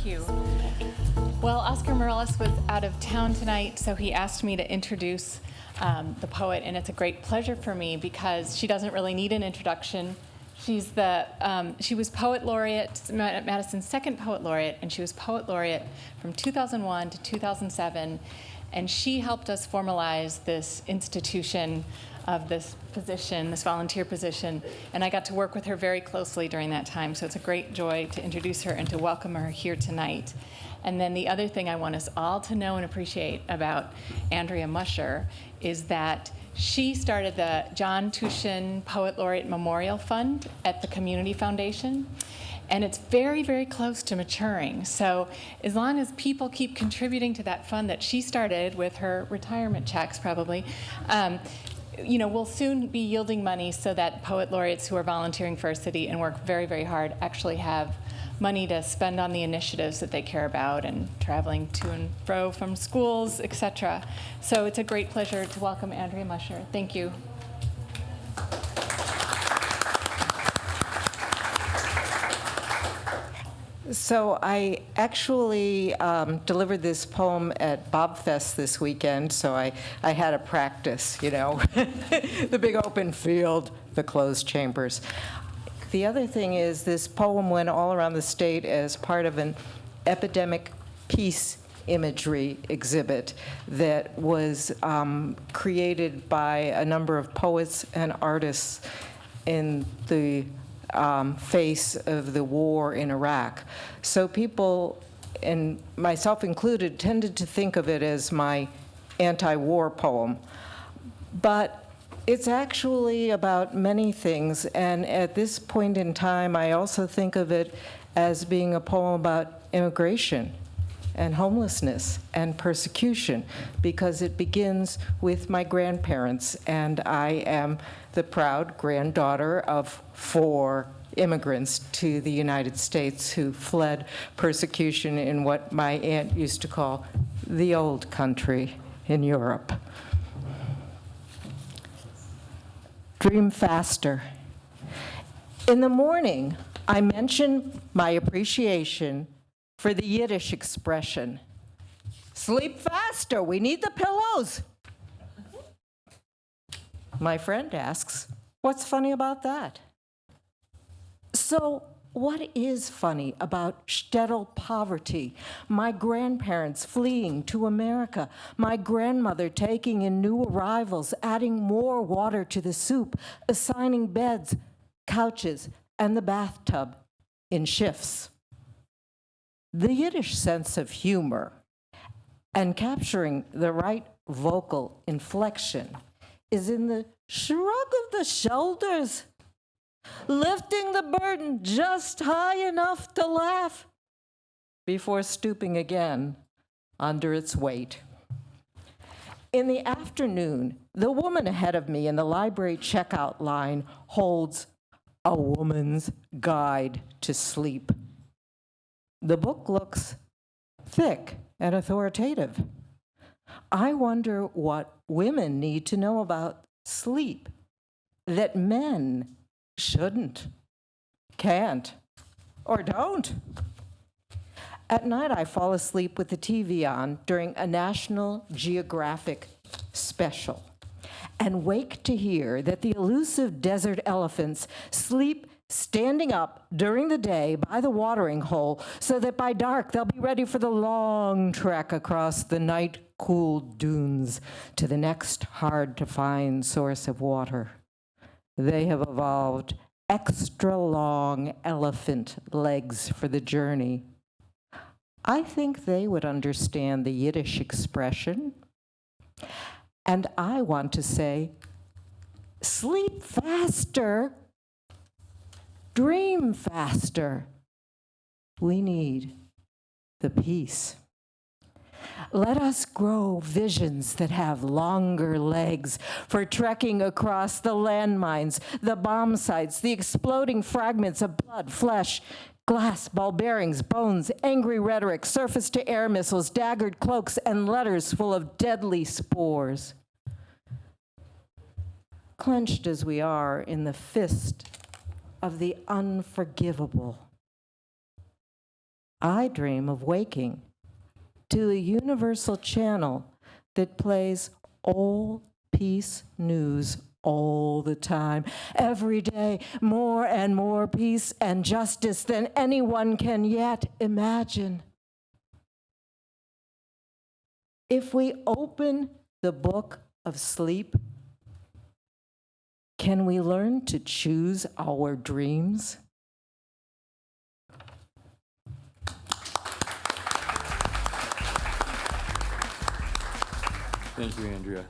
Thank you. Well, Oscar Morales was out of town tonight, so he asked me to introduce the poet, and it's a great pleasure for me because she doesn't really need an introduction. She was poet laureate, Madison's second poet laureate, and she was poet laureate from 2001 to 2007, and she helped us formalize this institution of this position, this volunteer position, and I got to work with her very closely during that time, so it's a great joy to introduce her and to welcome her here tonight. And then the other thing I want us all to know and appreciate about Andrea Musher is that she started the John Tushin Poet Laureate Memorial Fund at the Community Foundation, and it's very, very close to maturing. So as long as people keep contributing to that fund that she started with her retirement checks probably, we'll soon be yielding money so that poet laureates who are volunteering for our city and work very, very hard actually have money to spend on the initiatives that they care about and traveling to and fro from schools, etc. So it's a great pleasure to welcome Andrea Musher. Thank you. So I actually delivered this poem at Bobfest this weekend, so I had a practice, the big open field, the closed chambers. The other thing is this poem went all around the state as part of an epidemic peace imagery exhibit that was created by a number of poets and artists in the face of the war in Iraq. So people, and myself included, tended to think of it as my anti-war poem. But it's actually about many things, and at this point in time, I also think of it as being a poem about immigration and homelessness and persecution, because it begins with my grandparents, and I am the proud granddaughter of 4 immigrants to the United States who fled persecution in what my aunt used to call the old country in Europe. Dream faster. In the morning, I mention my appreciation for the Yiddish expression, sleep faster, we need the pillows. My friend asks, what's funny about that? So what is funny about shtetl poverty, my grandparents fleeing to America, my grandmother taking in new arrivals, adding more water to the soup, assigning beds, couches, and the bathtub in shifts? The Yiddish sense of humor and capturing the right vocal inflection is in the shrug of the shoulders, lifting the burden just high enough to laugh before stooping again under its weight. In the afternoon, the woman ahead of me in the library checkout line holds A Woman's Guide to Sleep. The book looks thick and authoritative. I wonder what women need to know about sleep that men shouldn't, can't, or don't. At night, I fall asleep with the TV on during a National Geographic special and wake to hear that the elusive desert elephants sleep standing up during the day by the watering hole so that by dark they'll be ready for the long trek across the night-cooled dunes to the next hard-to-find source of water. They have evolved extra long elephant legs for the journey. I think they would understand the Yiddish expression. And I want to say, sleep faster, dream faster. We need the peace. Let us grow visions that have longer legs for trekking across the landmines, the bomb sites, the exploding fragments of blood, flesh, glass, ball bearings, bones, angry rhetoric, surface-to-air missiles, daggered cloaks, and letters full of deadly spores. Clenched as we are in the fist of the unforgivable, I dream of waking to a universal channel that plays all peace news all the time, every day, more and more peace and justice than anyone can yet imagine. If we open the book of sleep, can we learn to choose our dreams? Thank you, Andrea.